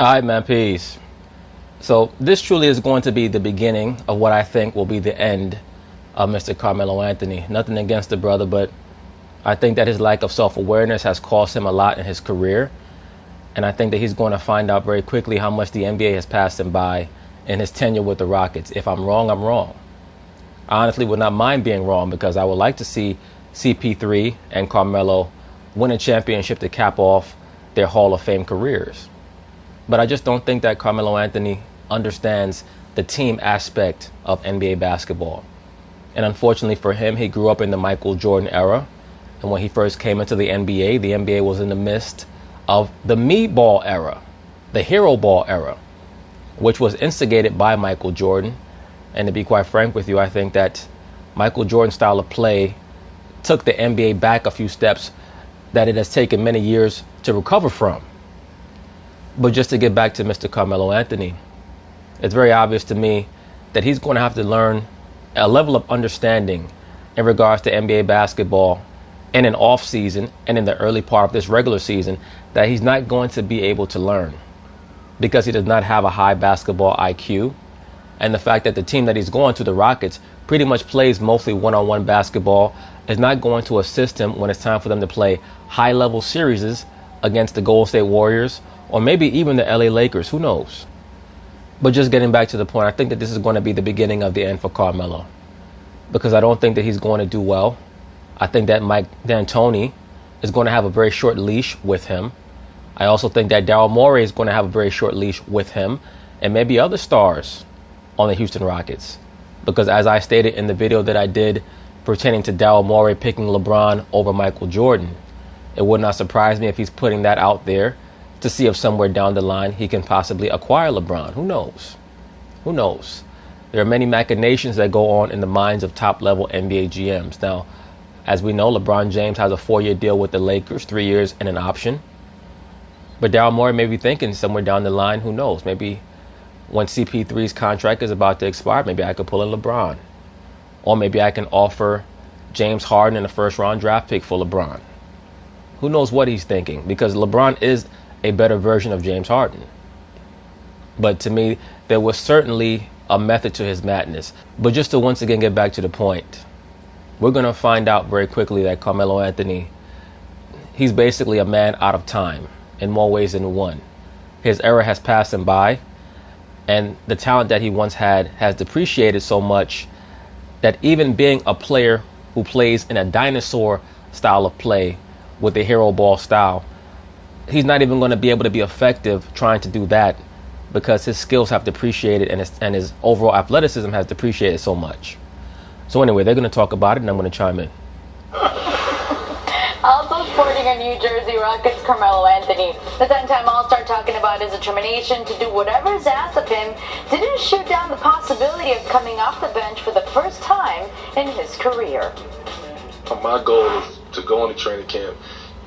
All right, man, peace. So this truly is going to be the beginning of what I think will be the end of Mr. Carmelo Anthony. Nothing against the brother, but I think that his lack of self-awareness has cost him a lot in his career. And I think that he's going to find out very quickly how much the NBA has passed him by in his tenure with the Rockets. If I'm wrong, I'm wrong. I honestly would not mind being wrong because I would like to see CP3 and Carmelo win a championship to cap off their Hall of Fame careers. But I just don't think that Carmelo Anthony understands the team aspect of NBA basketball. And unfortunately for him, he grew up in the Michael Jordan era. And when he first came into the NBA was in the midst of the me ball era, the hero ball era, which was instigated by Michael Jordan. And to be quite frank with you, I think that Michael Jordan's style of play took the NBA back a few steps that it has taken many years to recover from. But just to get back to Mr. Carmelo Anthony, it's very obvious to me that he's going to have to learn a level of understanding in regards to NBA basketball in an off season and in the early part of this regular season that he's not going to be able to learn because he does not have a high basketball IQ. And the fact that the team that he's going to, the Rockets, pretty much plays mostly one-on-one basketball is not going to assist him when it's time for them to play high-level series against the Golden State Warriors or maybe even the LA Lakers. Who knows? But just getting back to the point, I think that this is going to be the beginning of the end for Carmelo because I don't think that he's going to do well. I think that Mike D'Antoni is going to have a very short leash with him. I also think that Daryl Morey is going to have a very short leash with him and maybe other stars on the Houston Rockets. Because as I stated in the video that I did pertaining to Daryl Morey picking LeBron over Michael Jordan, it would not surprise me if he's putting that out there to see if somewhere down the line he can possibly acquire LeBron. Who knows? Who knows? There are many machinations that go on in the minds of top-level NBA GMs. Now, as we know, LeBron James has a 4-year deal with the Lakers, 3 years and an option. But Daryl Morey may be thinking somewhere down the line, who knows? Maybe when CP3's contract is about to expire, maybe I could pull in LeBron. Or maybe I can offer James Harden and a first-round draft pick for LeBron. Who knows what he's thinking? Because LeBron is a better version of James Harden. But to me, there was certainly a method to his madness. But just to once again get back to the point, we're going to find out very quickly that Carmelo Anthony, he's basically a man out of time in more ways than one. His era has passed him by, and the talent that he once had has depreciated so much that even being a player who plays in a dinosaur style of play with the hero ball style, he's not even going to be able to be effective trying to do that because his skills have depreciated and his overall athleticism has depreciated so much. So anyway, they're going to talk about it and I'm going to chime in. Also sporting a New Jersey Rockets, Carmelo Anthony. The 10-time All-Star talking about his determination to do whatever is asked of him. Didn't shoot down the possibility of coming off the bench for the first time in his career. My goal is to go into training camp,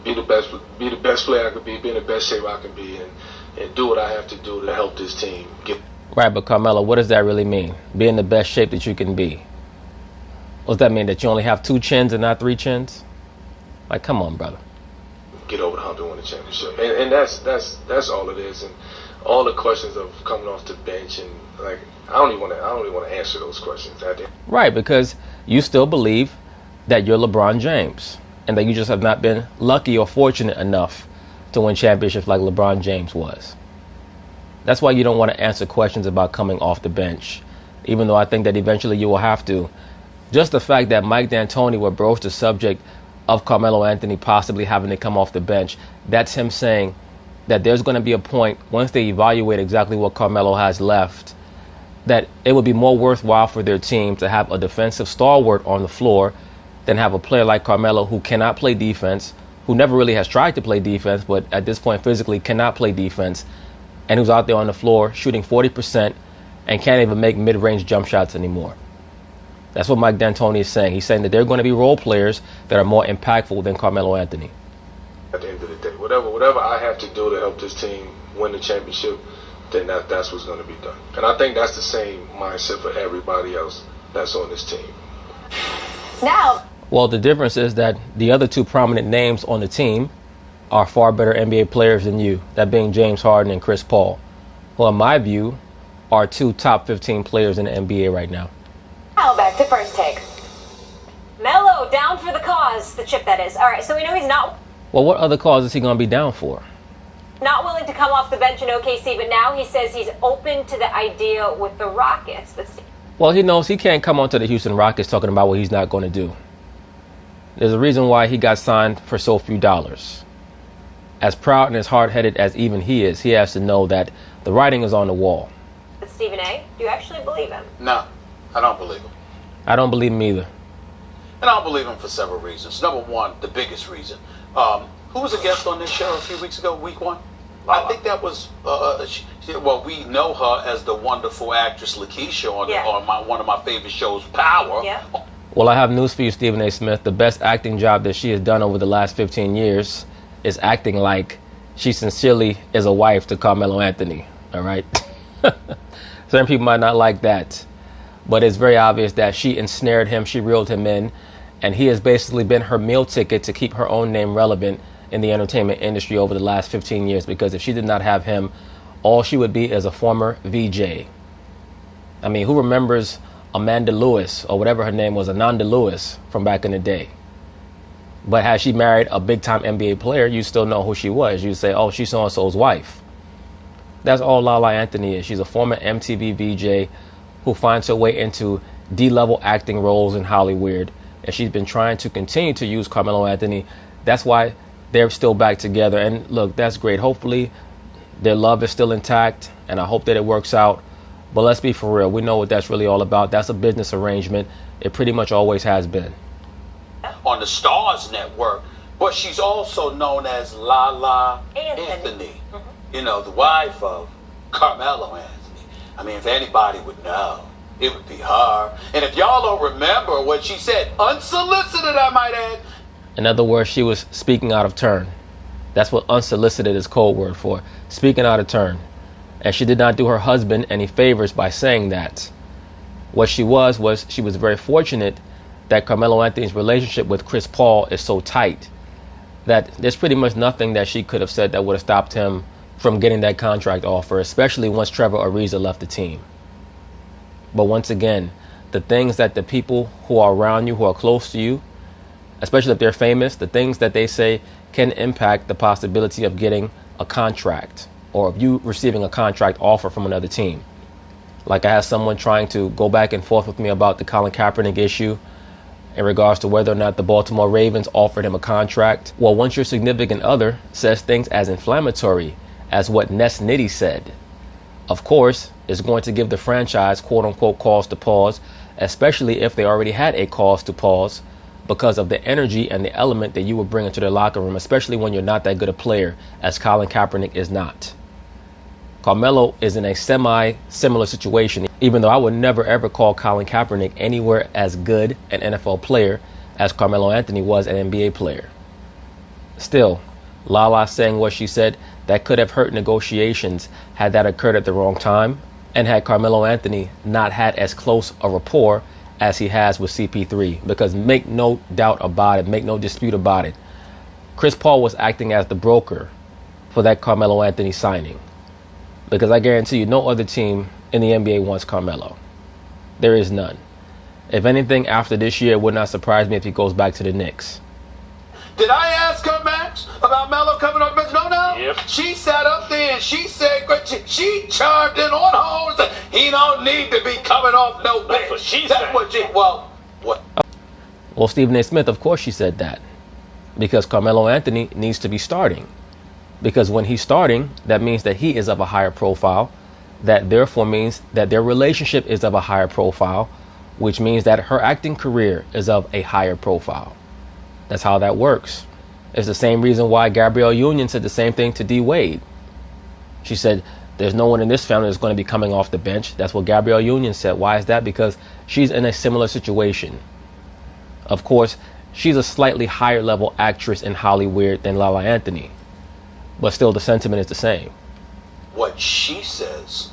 be the best player I could be in the best shape I can be, and do what I have to do to help this team get. Right, but Carmelo, what does that really mean? Be in the best shape that you can be. What does that mean, that you only have 2 chins and not 3 chins? Like, come on, brother. Get over the hump and win the championship, and that's all it is. And all the questions of coming off the bench and like I don't even want to answer those questions. Right, because you still believe that you're LeBron James and that you just have not been lucky or fortunate enough to win championships like LeBron James was. That's why you don't want to answer questions about coming off the bench, even though I think that eventually you will have to. Just the fact that Mike D'Antoni would broach the subject of Carmelo Anthony possibly having to come off the bench, that's him saying that there's going to be a point once they evaluate exactly what Carmelo has left that it would be more worthwhile for their team to have a defensive stalwart on the floor than have a player like Carmelo who cannot play defense, who never really has tried to play defense, but at this point physically cannot play defense, and who's out there on the floor shooting 40% and can't even make mid-range jump shots anymore. That's what Mike D'Antoni is saying. He's saying that they're going to be role players that are more impactful than Carmelo Anthony. At the end of the day, whatever I have to do to help this team win the championship, then that's what's going to be done. And I think that's the same mindset for everybody else that's on this team. Now, well, the difference is that the other 2 prominent names on the team are far better NBA players than you, that being James Harden and Chris Paul, who in my view are two top 15 players in the NBA right now. Now back to First Take. Melo down for the cause, the chip that is. All right, so we know he's not Well, what other cause is he going to be down for? willing to come off the bench in OKC, but now he says he's open to the idea with the Rockets. But Well, he knows he can't come onto the Houston Rockets talking about what he's not going to do. There's a reason why he got signed for so few dollars. As proud and as hard-headed as even he is, he has to know that the writing is on the wall. Stephen A., do you actually believe him? No, I don't believe him. I don't believe him either. And I don't believe him for several reasons. Number one, the biggest reason. Who was a guest on this show a few weeks ago, week one? I think that was, well, we know her as the wonderful actress Lakeisha on one of my favorite shows, Power. Yeah. Well, I have news for you, Stephen A. Smith. The best acting job that she has done over the last 15 years is acting like she sincerely is a wife to Carmelo Anthony. All right? Certain people might not like that, but it's very obvious that she ensnared him, she reeled him in, and he has basically been her meal ticket to keep her own name relevant in the entertainment industry over the last 15 years, because if she did not have him, all she would be is a former VJ. I mean, who remembers Amanda Lewis, or whatever her name was, Ananda Lewis, from back in the day? But had she married a big-time NBA player, you still know who she was. You'd say, oh, she's so-and-so's wife. That's all Lala Anthony is. She's a former MTV VJ who finds her way into D-level acting roles in Hollywood, and she's been trying to continue to use Carmelo Anthony. That's why they're still back together. And look, that's great. Hopefully their love is still intact, and I hope that it works out. But let's be for real. We know what that's really all about. That's a business arrangement. It pretty much always has been. On the Stars Network, but she's also known as Lala Anthony. You know, the wife of Carmelo Anthony. I mean, if anybody would know, it would be her. And if y'all don't remember what she said, unsolicited, I might add. In other words, she was speaking out of turn. That's what unsolicited is code word for. Speaking out of turn. And she did not do her husband any favors by saying that. What she was she was very fortunate that Carmelo Anthony's relationship with Chris Paul is so tight that there's pretty much nothing that she could have said that would have stopped him from getting that contract offer, especially once Trevor Ariza left the team. But once again, the things that the people who are around you, who are close to you, especially if they're famous, the things that they say can impact the possibility of getting a contract or of you receiving a contract offer from another team. Like I had someone trying to go back and forth with me about the Colin Kaepernick issue in regards to whether or not the Baltimore Ravens offered him a contract. Well, once your significant other says things as inflammatory as what Ness Nitty said, of course, it's going to give the franchise quote-unquote cause to pause, especially if they already had a cause to pause because of the energy and the element that you would bring into their locker room, especially when you're not that good a player as Colin Kaepernick is not. Carmelo is in a semi-similar situation, even though I would never ever call Colin Kaepernick anywhere as good an NFL player as Carmelo Anthony was an NBA player. Still, Lala saying what she said, that could have hurt negotiations had that occurred at the wrong time, and had Carmelo Anthony not had as close a rapport as he has with CP3. Because make no doubt about it, make no dispute about it, Chris Paul was acting as the broker for that Carmelo Anthony signing. Because I guarantee you, no other team in the NBA wants Carmelo. There is none. If anything, after this year, it would not surprise me if he goes back to the Knicks. Did I ask her, Max, about Melo coming off the bench? No. Yep. She sat up there and she said, she chimed in on her own and said, he don't need to be coming off no bench. That's what she said. Well, Stephen A. Smith, of course she said that. Because Carmelo Anthony needs to be starting. Because when he's starting, that means that he is of a higher profile. That therefore means that their relationship is of a higher profile, which means that her acting career is of a higher profile. That's how that works. It's the same reason why Gabrielle Union said the same thing to D. Wade. She said, there's no one in this family that's going to be coming off the bench. That's what Gabrielle Union said. Why is that? Because she's in a similar situation. Of course, she's a slightly higher level actress in Hollywood than Lala Anthony. But still, the sentiment is the same. What she says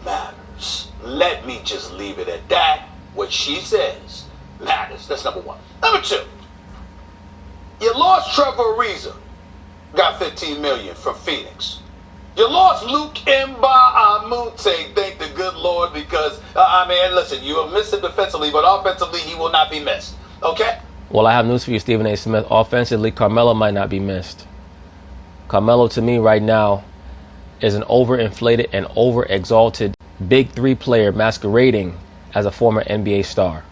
matters. Let me just leave it at that. What she says matters. That's number one. Number two, you lost Trevor Ariza. got $15 million from Phoenix. You lost Luke Amute, thank the good Lord, because, listen, you were missing defensively, but offensively, he will not be missed. Okay? Well, I have news for you, Stephen A. Smith. Offensively, Carmelo might not be missed. Carmelo, to me, right now, is an overinflated and over-exalted big three player masquerading as a former NBA star.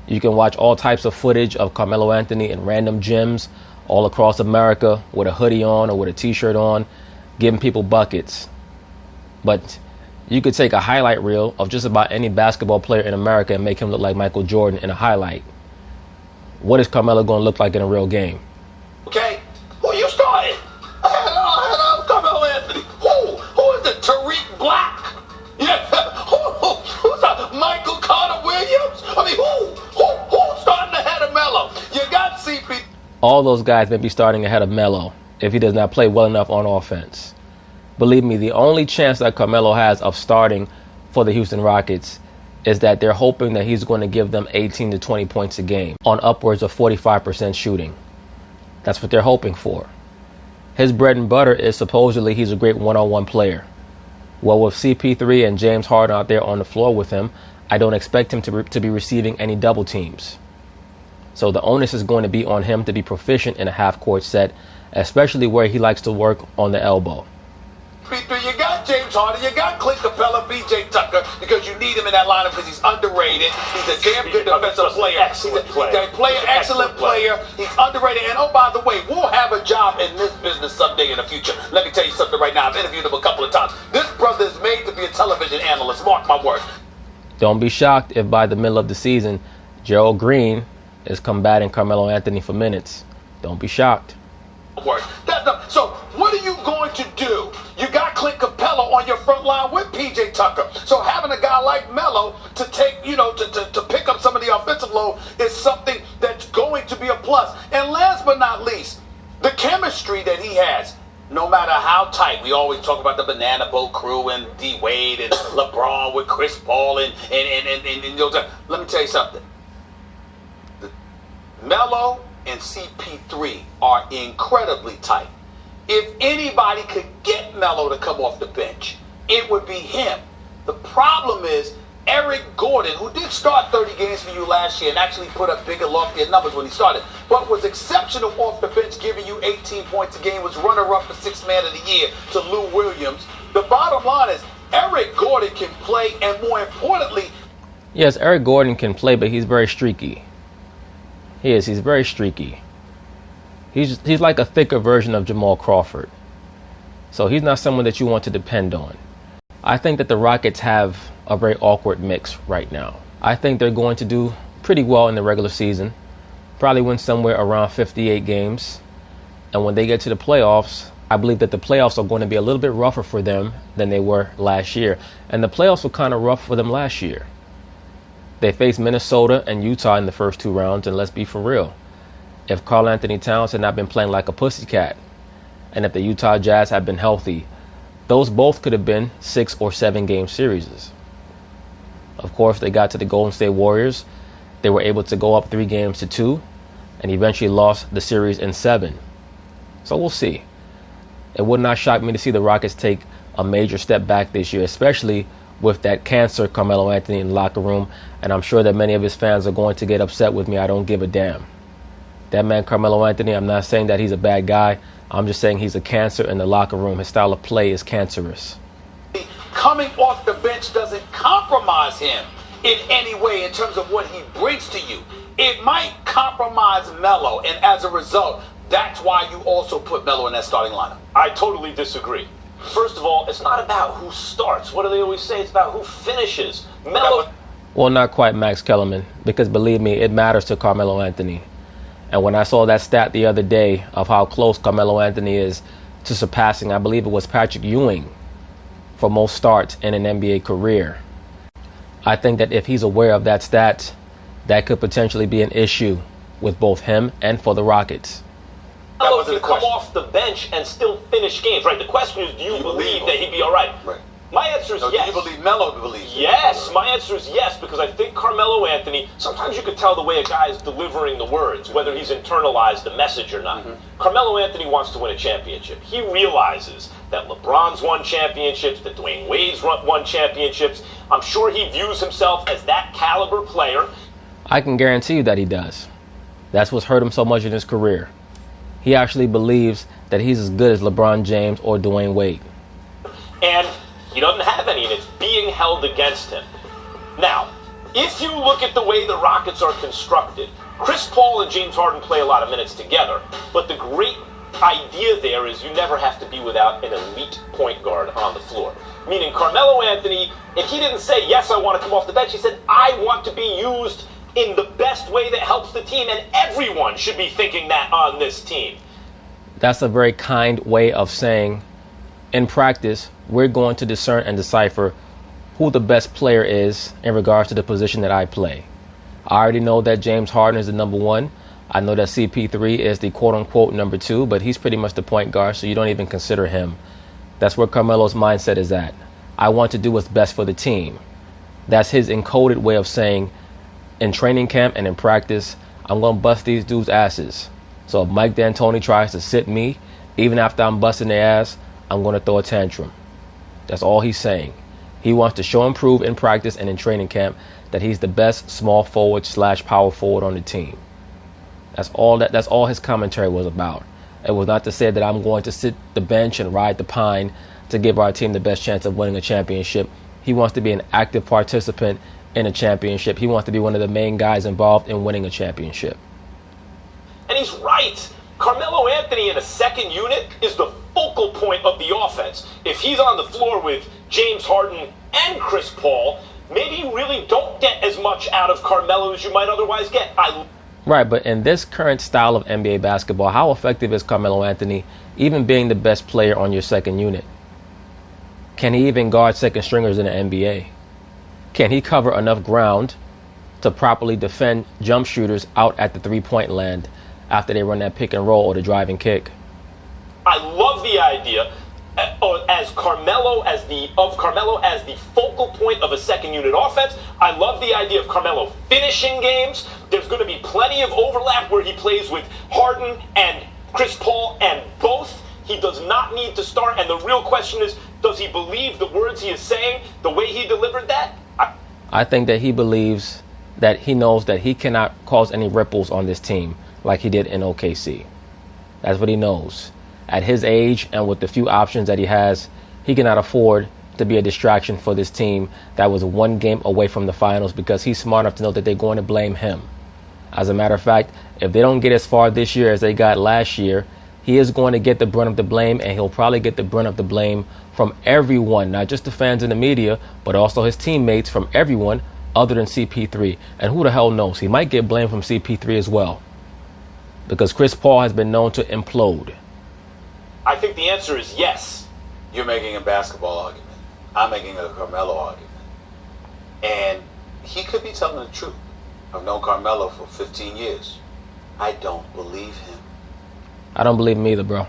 You can watch all types of footage of Carmelo Anthony in random gyms all across America with a hoodie on or with a t-shirt on, giving people buckets. But you could take a highlight reel of just about any basketball player in America and make him look like Michael Jordan in a highlight. What is Carmelo going to look like in a real game? Okay, who you started? I had Carmelo Anthony. Who is it? Tariq Black? Yeah. Who's that? Michael Carter Williams? I mean, who's starting ahead of Melo? You got CP. All those guys may be starting ahead of Melo if he does not play well enough on offense. Believe me, the only chance that Carmelo has of starting for the Houston Rockets is that they're hoping that he's going to give them 18 to 20 points a game on upwards of 45% shooting. That's what they're hoping for. His bread and butter is supposedly he's a great one-on-one player. Well, with CP3 and James Harden out there on the floor with him, I don't expect him to be receiving any double teams. So the onus is going to be on him to be proficient in a half-court set, especially where he likes to work on the elbow. You got James Harden, you got Clint Capella, B.J. Tucker, because you need him in that lineup because he's underrated. He's a damn good defensive player. Excellent player. He's underrated. And oh, by the way, we'll have a job in this business someday in the future. Let me tell you something right now. I've interviewed him a couple of times. This brother is made to be a television analyst. Mark my word. Don't be shocked if by the middle of the season, Gerald Green is combating Carmelo Anthony for minutes. Don't be shocked. So what are you going to do? You got Clint Capella on your front line with PJ Tucker. So having a guy like Melo to take, to pick up some of the offensive load is something that's going to be a plus. And last but not least, the chemistry that he has. No matter how tight, we always talk about the Banana Boat crew and D Wade and LeBron with Chris Paul and let me tell you something. Melo and CP3 are incredibly tight. If anybody could get Melo to come off the bench, it would be him. The problem is Eric Gordon, who did start 30 games for you last year and actually put up bigger, loftier numbers when he started, but was exceptional off the bench, giving you 18 points a game, was runner-up for Sixth Man of the Year to Lou Williams. The bottom line is Eric Gordon can play, and more importantly... Yes, Eric Gordon can play, but he's very streaky. He's very streaky. He's like a thicker version of Jamal Crawford. So he's not someone that you want to depend on. I think that the Rockets have a very awkward mix right now. I think they're going to do pretty well in the regular season. Probably win somewhere around 58 games. And when they get to the playoffs, I believe that the playoffs are going to be a little bit rougher for them than they were last year. And the playoffs were kind of rough for them last year. They faced Minnesota and Utah in the first two rounds, and let's be for real. If Karl Anthony Towns had not been playing like a pussycat, and if the Utah Jazz had been healthy, those both could have been 6 or 7 game series. Of course, they got to the Golden State Warriors. They were able to go up 3-2, and eventually lost the series in 7. So we'll see. It would not shock me to see the Rockets take a major step back this year, especially with that cancer Carmelo Anthony in the locker room, and I'm sure that many of his fans are going to get upset with me. I don't give a damn. That man Carmelo Anthony, I'm not saying that he's a bad guy. I'm just saying he's a cancer in the locker room. His style of play is cancerous. Coming off the bench doesn't compromise him in any way in terms of what he brings to you. It might compromise Melo, and as a result, that's why you also put Melo in that starting lineup. I totally disagree. First of all, it's not about who starts. What do they always say? It's about who finishes. Melo. Well, not quite, Max Kellerman, because believe me, it matters to Carmelo Anthony. And when I saw that stat the other day of how close Carmelo Anthony is to surpassing, I believe it was Patrick Ewing for most starts in an NBA career, I think that if he's aware of that stat, that could potentially be an issue with both him and for the Rockets. Melo can come off the bench and still finish games, right? The question is, do you believe that he'd be all right? Right. My answer is So yes. do you believe Melo believes it? Yes, my answer is yes, because I think Carmelo Anthony, sometimes you could tell the way a guy is delivering the words, whether he's internalized the message or not. Carmelo Anthony wants to win a championship. He realizes that LeBron's won championships, that Dwayne Wade's won championships. I'm sure he views himself as that caliber player. I can guarantee you that he does. That's what's hurt him so much in his career. He actually believes that he's as good as LeBron James or Dwayne Wade. And he doesn't have any, and it's being held against him. Now, if you look at the way the Rockets are constructed, Chris Paul and James Harden play a lot of minutes together, but the great idea there is you never have to be without an elite point guard on the floor. Meaning Carmelo Anthony, and he didn't say, yes, I want to come off the bench. He said, I want to be used in the best way that helps the team, and everyone should be thinking that on this team. That's a very kind way of saying, in practice, we're going to discern and decipher who the best player is in regards to the position that I play. I already know that James Harden is the number one. I know that CP3 is the quote-unquote number two, but he's pretty much the point guard, so you don't even consider him. That's where Carmelo's mindset is at. I want to do what's best for the team. That's his encoded way of saying, in training camp and in practice, I'm going to bust these dudes' asses. So if Mike D'Antoni tries to sit me, even after I'm busting their ass, I'm going to throw a tantrum. That's all he's saying. He wants to show and prove in practice and in training camp that he's the best small forward / power forward on the team. That's all his commentary was about. It was not to say that I'm going to sit the bench and ride the pine to give our team the best chance of winning a championship. He wants to be an active participant in a championship. He wants to be one of the main guys involved in winning a championship. And he's right. Carmelo Anthony in a second unit is the focal point of the offense. If he's on the floor with James Harden and Chris Paul, maybe you really don't get as much out of Carmelo as you might otherwise get. Right, but in this current style of NBA basketball, how effective is Carmelo Anthony even being the best player on your second unit? Can he even guard second stringers in the NBA? Can he cover enough ground to properly defend jump shooters out at the three-point land after they run that pick and roll or the driving kick? I love the idea as Carmelo as the focal point of a second unit offense. I love the idea of Carmelo finishing games. There's going to be plenty of overlap where he plays with Harden and Chris Paul, and both he does not need to start. And the real question is, does he believe the words he is saying, the way he delivered that? I think that he believes that he knows that he cannot cause any ripples on this team like he did in OKC. That's what he knows. At his age and with the few options that he has, he cannot afford to be a distraction for this team that was one game away from the finals, because he's smart enough to know that they're going to blame him. As a matter of fact, if they don't get as far this year as they got last year, he is going to get the brunt of the blame, and he'll probably get the brunt of the blame from everyone, not just the fans and the media, but also his teammates, from everyone other than CP3. And who the hell knows? He might get blamed from CP3 as well, because Chris Paul has been known to implode. I think the answer is yes. You're making a basketball argument. I'm making a Carmelo argument. And he could be telling the truth. I've known Carmelo for 15 years. I don't believe him. I don't believe him either, bro.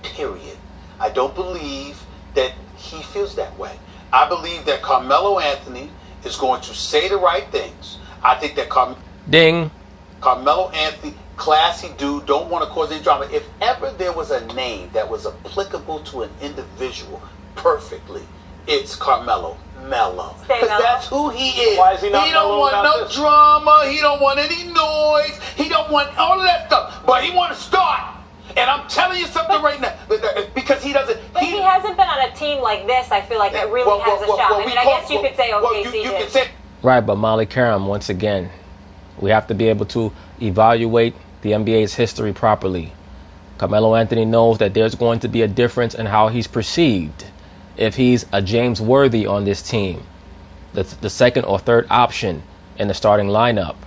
Period. I don't believe that he feels that way. I believe that Carmelo Anthony is going to say the right things. I think that Ding. Carmelo Anthony, classy dude, don't want to cause any drama. If ever there was a name that was applicable to an individual perfectly, it's Carmelo. Melo. Because that's who he is. Why is he not He don't want no drama. He don't want any noise. He don't want all of that stuff. But he want to start. And I'm telling you something right now. Because he doesn't. But he hasn't been on a team like this, I feel like, that really has a shot. I mean, I guess you could say OKC you could say. Right, but Molly Karam, once again, we have to be able to evaluate the NBA's history properly. Carmelo Anthony knows that there's going to be a difference in how he's perceived if he's a James Worthy on this team, the second or third option in the starting lineup,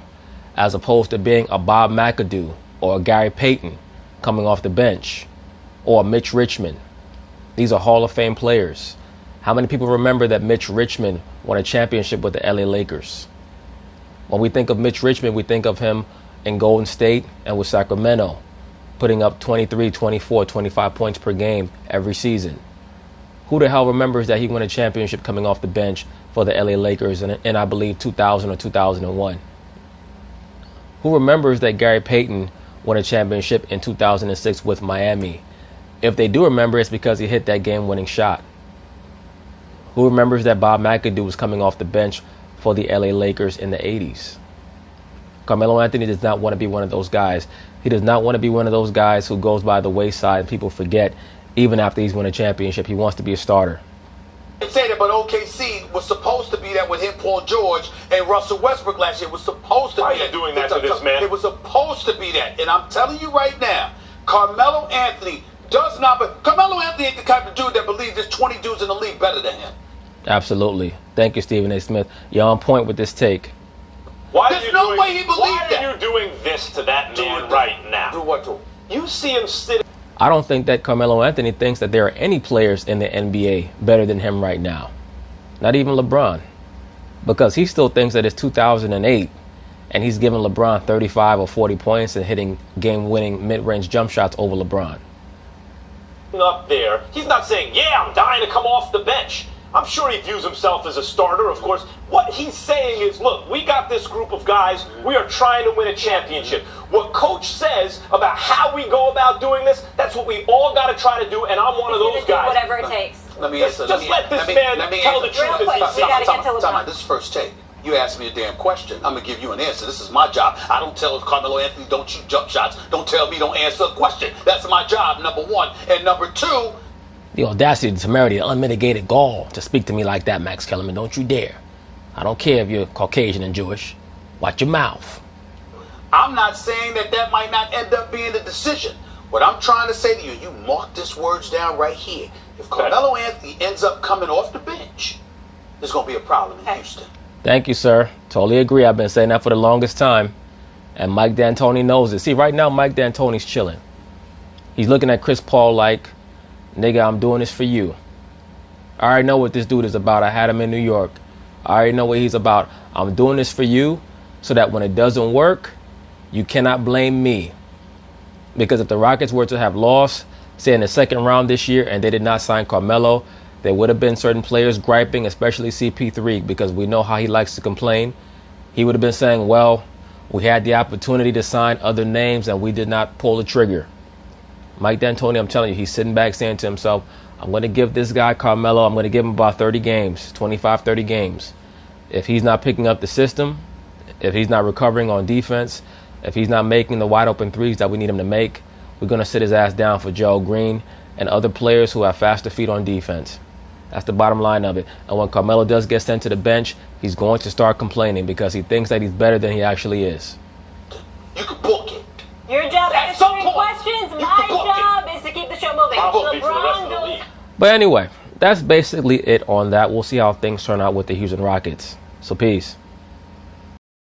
as opposed to being a Bob McAdoo or a Gary Payton coming off the bench, or Mitch Richmond. These are Hall of Fame players. How many people remember that Mitch Richmond won a championship with the LA Lakers? When we think of Mitch Richmond, we think of him in Golden State and with Sacramento, putting up 23, 24, 25 points per game every season. Who the hell remembers that he won a championship coming off the bench for the LA Lakers in I believe 2000 or 2001? Who remembers that Gary Payton won a championship in 2006 with Miami? If they do remember, it's because he hit that game-winning shot. Who remembers that Bob McAdoo was coming off the bench for the LA Lakers in the 80s? Carmelo Anthony does not want to be one of those guys. He does not want to be one of those guys who goes by the wayside and people forget even after he's won a championship. He wants to be a starter. They say that, but OKC was supposed to be that with him, Paul George, and Russell Westbrook last year. It was supposed to Why be are you doing that to this man? It was supposed to be that. And I'm telling you right now, Carmelo Anthony does not, but Carmelo Anthony ain't the type of dude that believes there's 20 dudes in the league better than him. Absolutely. Thank you, Stephen A. Smith. You're on point with this take. There's no way he believes that. Why are you doing this to that man right now? Do what to him? You see him sitting. I don't think that Carmelo Anthony thinks that there are any players in the NBA better than him right now. Not even LeBron. Because he still thinks that it's 2008 and he's giving LeBron 35 or 40 points and hitting game-winning mid-range jump shots over LeBron. Up there, he's not saying, yeah, I'm dying to come off the bench. I'm sure he views himself as a starter, of course. What he's saying is, look, we got this group of guys. We are trying to win a championship. What Coach says about how we go about doing this, that's what we all got to try to do, and I'm one of those guys. Whatever it takes. Let me answer. Just let this man tell the truth. Real quick, we got to get to LeBron. This is first take. You asked me a damn question. I'm going to give you an answer. This is my job. I don't tell Carmelo Anthony don't shoot jump shots. Don't tell me don't answer a question. That's my job, number one. And number two, The audacity, the temerity, the unmitigated gall to speak to me like that, Max Kellerman. Don't you dare. I don't care if you're Caucasian and Jewish. Watch your mouth. I'm not saying that might not end up being the decision. What I'm trying to say to you, you mark this words down right here. If Carmelo Anthony ends up coming off the bench, there's going to be a problem in Houston. Thank you, sir. Totally agree. I've been saying that for the longest time. And Mike D'Antoni knows it. See, right now, Mike D'Antoni's chilling. He's looking at Chris Paul like, nigga, I'm doing this for you. I already know what this dude is about. I had him in New York. I already know what he's about. I'm doing this for you so that when it doesn't work, you cannot blame me. Because if the Rockets were to have lost, say in the second round this year, and they did not sign Carmelo, there would have been certain players griping, especially CP3, because we know how he likes to complain. He would have been saying, well, we had the opportunity to sign other names and we did not pull the trigger. Mike D'Antoni, I'm telling you, he's sitting back saying to himself, I'm going to give this guy Carmelo, I'm going to give him about 30 games, 25, 30 games. If he's not picking up the system, if he's not recovering on defense, if he's not making the wide open threes that we need him to make, we're going to sit his ass down for Joe Green and other players who have faster feet on defense. That's the bottom line of it. And when Carmelo does get sent to the bench, he's going to start complaining because he thinks that he's better than he actually is. You can book it. Your job is answering questions. My job is to keep the show moving. LeBron, but anyway, that's basically it on that. We'll see how things turn out with the Houston Rockets. So peace.